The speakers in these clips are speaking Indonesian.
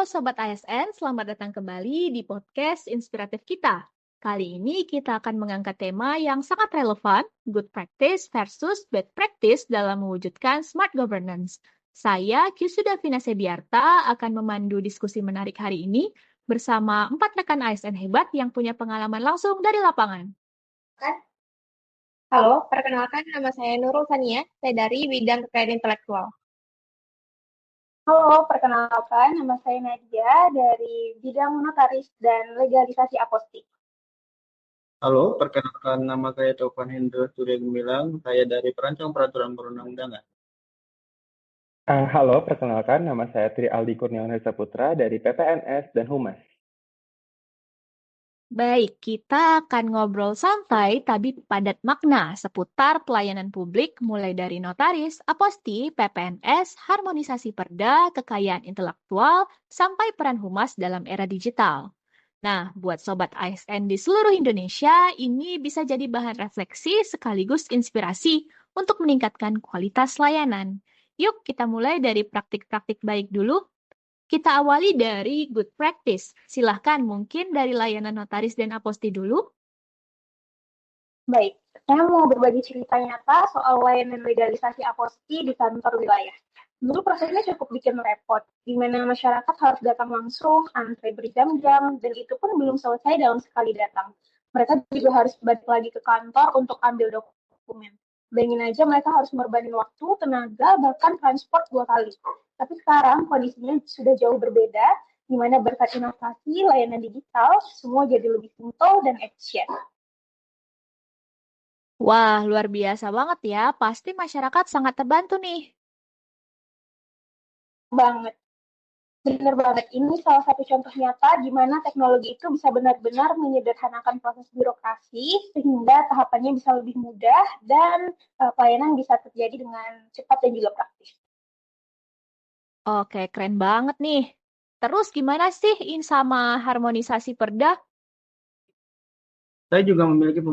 Sobat ASN, selamat datang kembali di podcast inspiratif kita. Kali ini kita akan mengangkat tema yang sangat relevan, good practice versus bad practice dalam mewujudkan smart governance. Saya, Kyusuda Vinasebiarta, akan memandu diskusi menarik hari ini bersama 4 rekan ASN hebat yang punya pengalaman langsung dari lapangan. Halo, perkenalkan nama saya Nurul Sania, saya dari bidang kekayaan intelektual. Halo, perkenalkan nama saya Nadia dari bidang notaris dan legalisasi apostik. Halo, perkenalkan nama saya Taufan Hendra Surya Gemilang, saya dari perancang peraturan perundang-undangan. Halo, perkenalkan nama saya Tri Aldi Kurniawan Saputra dari PPNS dan Humas. Baik, kita akan ngobrol santai tapi padat makna seputar pelayanan publik mulai dari notaris, aposti, PPNS, harmonisasi perda, kekayaan intelektual, sampai peran humas dalam era digital. Nah, buat Sobat ASN di seluruh Indonesia, ini bisa jadi bahan refleksi sekaligus inspirasi untuk meningkatkan kualitas layanan. Yuk kita mulai dari praktik-praktik baik dulu. Kita awali dari good practice. Silahkan mungkin dari layanan notaris dan aposti dulu. Baik, saya mau berbagi cerita nyata soal layanan legalisasi aposti di kantor wilayah. Dulu prosesnya cukup bikin repot, di mana masyarakat harus datang langsung, antre berjam-jam, dan itu pun belum selesai dalam sekali datang. Mereka juga harus balik lagi ke kantor untuk ambil dokumen. Bayangin aja mereka harus mengorbanin waktu, tenaga, bahkan transport 2 kali. Tapi sekarang kondisinya sudah jauh berbeda, di mana berkat inovasi layanan digital, semua jadi lebih simple dan efisien. Wah, luar biasa banget ya. Pasti masyarakat sangat terbantu nih. Banget. Benar banget. Ini salah satu contoh nyata di mana teknologi itu bisa benar-benar menyederhanakan proses birokrasi sehingga tahapannya bisa lebih mudah dan pelayanan bisa terjadi dengan cepat dan juga praktis. Oke, keren banget nih. Terus gimana sih sama harmonisasi perda? Saya juga memiliki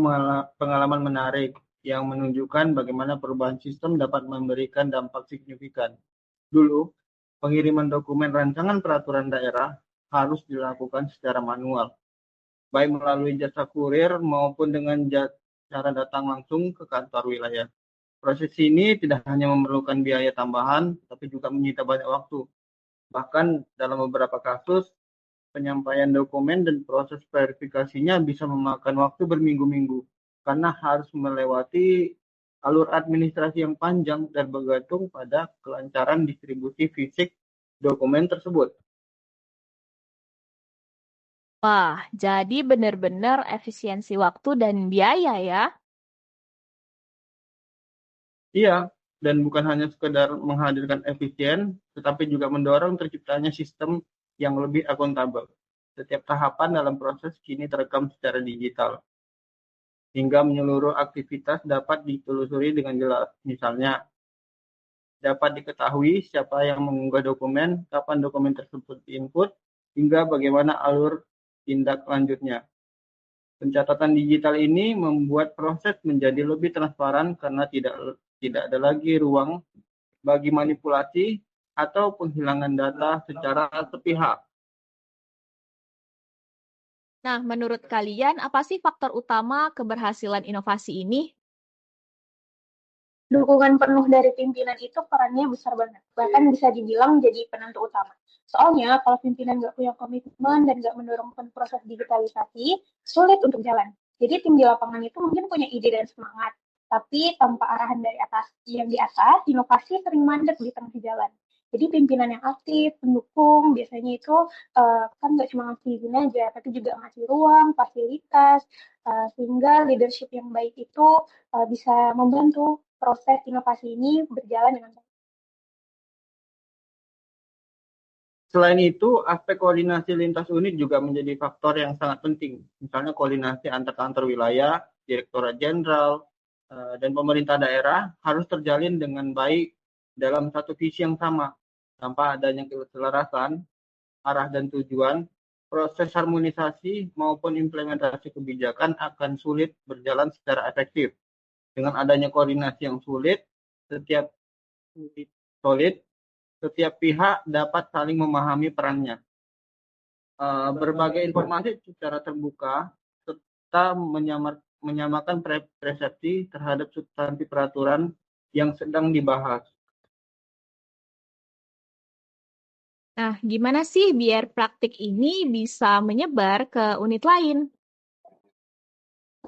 pengalaman menarik yang menunjukkan bagaimana perubahan sistem dapat memberikan dampak signifikan. Dulu, pengiriman dokumen rancangan peraturan daerah harus dilakukan secara manual, baik melalui jasa kurir maupun dengan cara datang langsung ke kantor wilayah. Proses ini tidak hanya memerlukan biaya tambahan, tapi juga menyita banyak waktu. Bahkan dalam beberapa kasus, penyampaian dokumen dan proses verifikasinya bisa memakan waktu berminggu-minggu, karena harus melewati alur administrasi yang panjang dan bergantung pada kelancaran distribusi fisik dokumen tersebut. Wah, jadi benar-benar efisiensi waktu dan biaya ya. Iya, dan bukan hanya sekedar menghadirkan efisien, tetapi juga mendorong terciptanya sistem yang lebih akuntabel. Setiap tahapan dalam proses kini terekam secara digital, hingga menyeluruh aktivitas dapat ditelusuri dengan jelas. Misalnya, dapat diketahui siapa yang mengunggah dokumen, kapan dokumen tersebut diinput, hingga bagaimana alur tindak lanjutnya. Pencatatan digital ini membuat proses menjadi lebih transparan karena tidak ada lagi ruang bagi manipulasi atau penghilangan data secara sepihak. Nah, menurut kalian apa sih faktor utama keberhasilan inovasi ini? Dukungan penuh dari pimpinan itu perannya besar banget, bahkan bisa dibilang jadi penentu utama. Soalnya kalau pimpinan nggak punya komitmen dan nggak mendorongkan proses digitalisasi, sulit untuk jalan. Jadi tim di lapangan itu mungkin punya ide dan semangat, tapi tanpa arahan dari atas yang di atas, inovasi sering mandek di tengah jalan. Jadi pimpinan yang aktif, pendukung, biasanya itu kan nggak cuma ngasih izin aja, tapi juga ngasih ruang, fasilitas, sehingga leadership yang baik itu bisa membantu proses inovasi ini berjalan dengan baik. Selain itu, aspek koordinasi lintas unit juga menjadi faktor yang sangat penting. Misalnya koordinasi antar kantor wilayah, direktorat jenderal, dan pemerintah daerah harus terjalin dengan baik dalam satu visi yang sama. Tanpa adanya keselarasan, arah dan tujuan, proses harmonisasi maupun implementasi kebijakan akan sulit berjalan secara efektif. Dengan adanya koordinasi yang setiap pihak dapat saling memahami perannya, berbagai informasi secara terbuka serta menyamakan persepsi terhadap substansi peraturan yang sedang dibahas. Nah, gimana sih biar praktik ini bisa menyebar ke unit lain?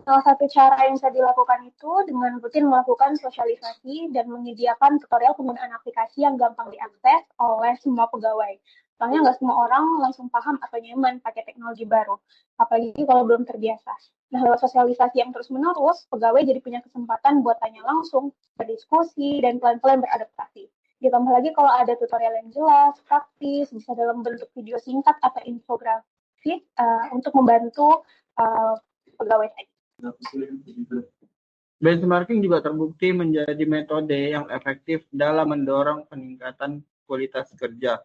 Salah satu cara yang bisa dilakukan itu dengan rutin melakukan sosialisasi dan menyediakan tutorial penggunaan aplikasi yang gampang diakses oleh semua pegawai. Soalnya nggak semua orang langsung paham atau nyaman pakai teknologi baru, apalagi kalau belum terbiasa. Nah, lewat sosialisasi yang terus-menerus, pegawai jadi punya kesempatan buat tanya langsung, berdiskusi, dan pelan-pelan beradaptasi. Ditambah lagi kalau ada tutorial yang jelas, praktis, bisa dalam bentuk video singkat atau infografis untuk membantu pegawai tadi. Benchmarking juga terbukti menjadi metode yang efektif dalam mendorong peningkatan kualitas kerja.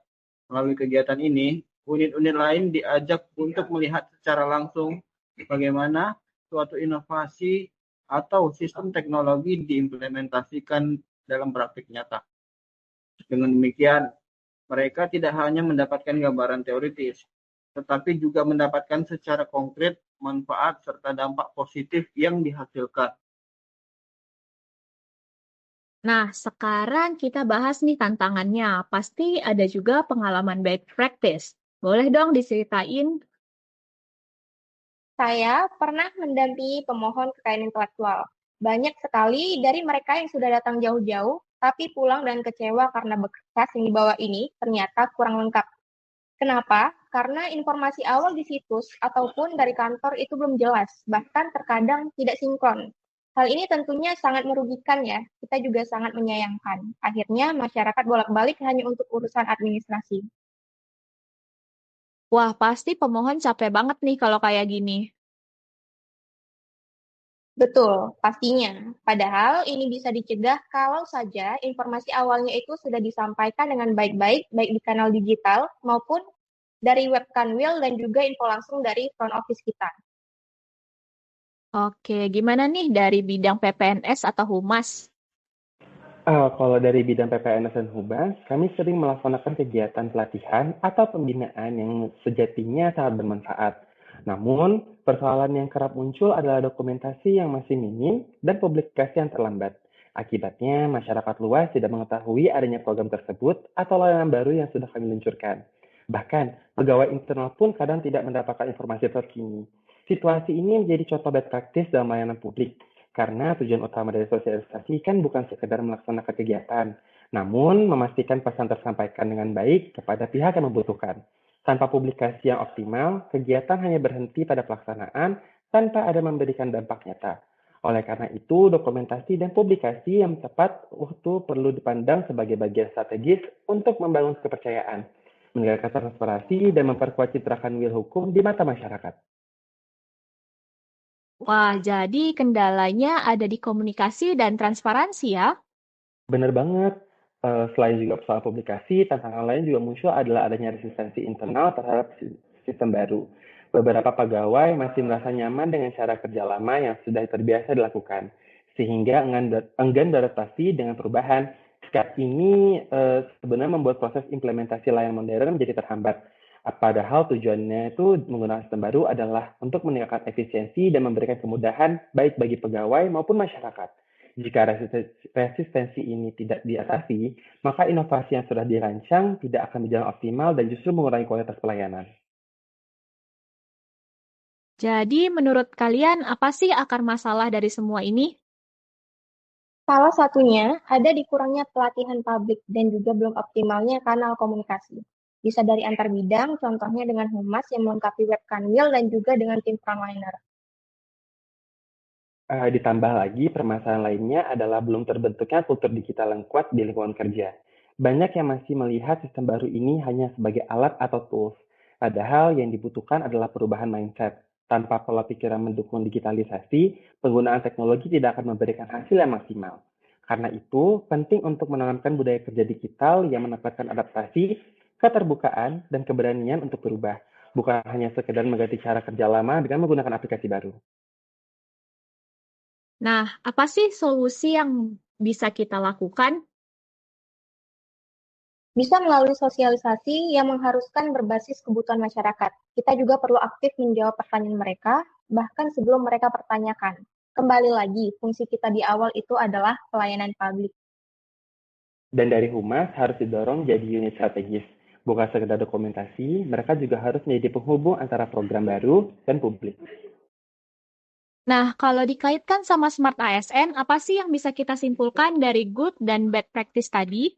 Melalui kegiatan ini, unit-unit lain diajak untuk melihat secara langsung bagaimana suatu inovasi atau sistem teknologi diimplementasikan dalam praktik nyata. Dengan demikian, mereka tidak hanya mendapatkan gambaran teoritis, tetapi juga mendapatkan secara konkret manfaat serta dampak positif yang dihasilkan. Nah, sekarang kita bahas nih tantangannya. Pasti ada juga pengalaman bad practice. Boleh dong diceritain? Saya pernah mendampingi pemohon kekayaan intelektual. Banyak sekali dari mereka yang sudah datang jauh-jauh, tapi pulang dan kecewa karena berkas yang dibawa ini ternyata kurang lengkap. Kenapa? Karena informasi awal di situs ataupun dari kantor itu belum jelas, bahkan terkadang tidak sinkron. Hal ini tentunya sangat merugikan ya, kita juga sangat menyayangkan. Akhirnya masyarakat bolak-balik hanya untuk urusan administrasi. Wah, pasti pemohon capek banget nih kalau kayak gini. Betul, pastinya. Padahal ini bisa dicegah kalau saja informasi awalnya itu sudah disampaikan dengan baik-baik, baik di kanal digital maupun dari web Kanwil dan juga info langsung dari front office kita. Oke, gimana nih dari bidang PPNS atau Humas? Kalau dari bidang PPNS dan Humas, kami sering melaksanakan kegiatan pelatihan atau pembinaan yang sejatinya sangat bermanfaat. Namun, persoalan yang kerap muncul adalah dokumentasi yang masih minim dan publikasi yang terlambat. Akibatnya, masyarakat luas tidak mengetahui adanya program tersebut atau layanan baru yang sudah kami luncurkan. Bahkan, pegawai internal pun kadang tidak mendapatkan informasi terkini. Situasi ini menjadi contoh bad practice dalam layanan publik, karena tujuan utama dari sosialisasi kan bukan sekedar melaksanakan kegiatan, namun memastikan pesan tersampaikan dengan baik kepada pihak yang membutuhkan. Tanpa publikasi yang optimal, kegiatan hanya berhenti pada pelaksanaan tanpa ada memberikan dampak nyata. Oleh karena itu, dokumentasi dan publikasi yang tepat waktu perlu dipandang sebagai bagian strategis untuk membangun kepercayaan, meningkatkan transparansi, dan memperkuat citra kanwil hukum di mata masyarakat. Wah, jadi kendalanya ada di komunikasi dan transparansi ya? Benar banget. Selain juga soal publikasi, tantangan lain juga muncul adalah adanya resistensi internal terhadap sistem baru. Beberapa pegawai masih merasa nyaman dengan cara kerja lama yang sudah terbiasa dilakukan, sehingga enggan beradaptasi dengan perubahan. Sikap ini sebenarnya membuat proses implementasi layanan modern menjadi terhambat. Padahal tujuannya itu menggunakan sistem baru adalah untuk meningkatkan efisiensi dan memberikan kemudahan baik bagi pegawai maupun masyarakat. Jika resistensi ini tidak diatasi, maka inovasi yang sudah dirancang tidak akan berjalan optimal dan justru mengurangi kualitas pelayanan. Jadi menurut kalian apa sih akar masalah dari semua ini? Salah satunya ada di kurangnya pelatihan publik dan juga belum optimalnya kanal komunikasi. Bisa dari antar bidang, contohnya dengan humas yang melengkapi web Kanwil dan juga dengan tim frontliner. Ditambah lagi, permasalahan lainnya adalah belum terbentuknya kultur digital yang kuat di lingkungan kerja. Banyak yang masih melihat sistem baru ini hanya sebagai alat atau tools, padahal yang dibutuhkan adalah perubahan mindset. Tanpa pola pikiran mendukung digitalisasi, penggunaan teknologi tidak akan memberikan hasil yang maksimal. Karena itu, penting untuk menanamkan budaya kerja digital yang menempatkan adaptasi, keterbukaan, dan keberanian untuk berubah, bukan hanya sekedar mengganti cara kerja lama dengan menggunakan aplikasi baru. Nah, apa sih solusi yang bisa kita lakukan? Bisa melalui sosialisasi yang mengharuskan berbasis kebutuhan masyarakat. Kita juga perlu aktif menjawab pertanyaan mereka, bahkan sebelum mereka pertanyakan. Kembali lagi, fungsi kita di awal itu adalah pelayanan publik. Dan dari Humas harus didorong jadi unit strategis. Bukan sekedar dokumentasi, mereka juga harus menjadi penghubung antara program baru dan publik. Nah, kalau dikaitkan sama Smart ASN, apa sih yang bisa kita simpulkan dari good dan bad practice tadi?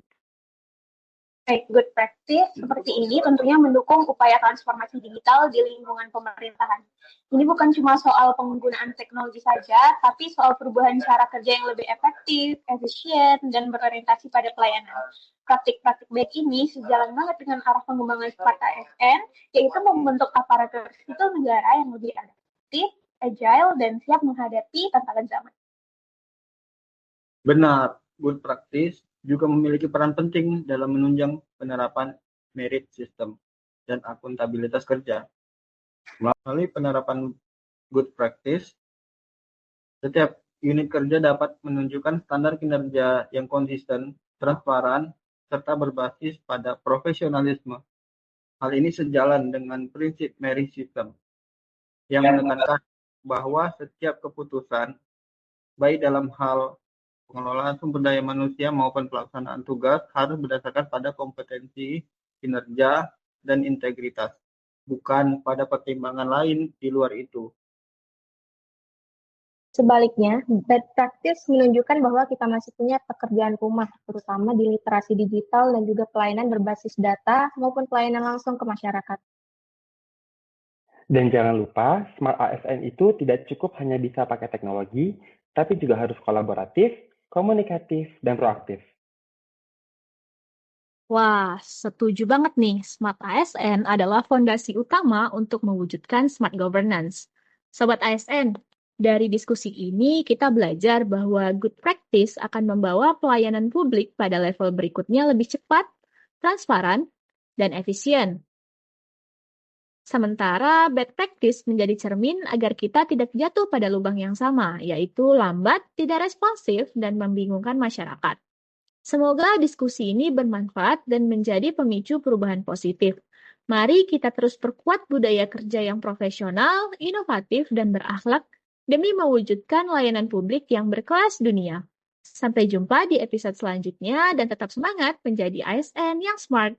Baik, good practice seperti ini tentunya mendukung upaya transformasi digital di lingkungan pemerintahan. Ini bukan cuma soal penggunaan teknologi saja, tapi soal perubahan cara kerja yang lebih efektif, efisien, dan berorientasi pada pelayanan. Praktik-praktik baik ini sejalan banget dengan arah pengembangan Smart ASN, yaitu membentuk aparatur sipil negara yang lebih adaptif, agile, dan siap menghadapi tantangan zaman. Benar, good practice juga memiliki peran penting dalam menunjang penerapan merit system dan akuntabilitas kerja. Melalui penerapan good practice, setiap unit kerja dapat menunjukkan standar kinerja yang konsisten, transparan, serta berbasis pada profesionalisme. Hal ini sejalan dengan prinsip merit system yang menekankan bahwa setiap keputusan, baik dalam hal pengelolaan sumber daya manusia maupun pelaksanaan tugas, harus berdasarkan pada kompetensi, kinerja, dan integritas, bukan pada pertimbangan lain di luar itu. Sebaliknya, bad practice menunjukkan bahwa kita masih punya pekerjaan rumah, terutama di literasi digital dan juga pelayanan berbasis data maupun pelayanan langsung ke masyarakat. Dan jangan lupa, Smart ASN itu tidak cukup hanya bisa pakai teknologi, tapi juga harus kolaboratif, komunikatif, dan proaktif. Wah, setuju banget nih. Smart ASN adalah fondasi utama untuk mewujudkan smart governance. Sobat ASN, dari diskusi ini kita belajar bahwa good practice akan membawa pelayanan publik pada level berikutnya lebih cepat, transparan, dan efisien. Sementara bad practice menjadi cermin agar kita tidak jatuh pada lubang yang sama, yaitu lambat, tidak responsif, dan membingungkan masyarakat. Semoga diskusi ini bermanfaat dan menjadi pemicu perubahan positif. Mari kita terus perkuat budaya kerja yang profesional, inovatif, dan berakhlak demi mewujudkan layanan publik yang berkelas dunia. Sampai jumpa di episode selanjutnya dan tetap semangat menjadi ASN yang smart.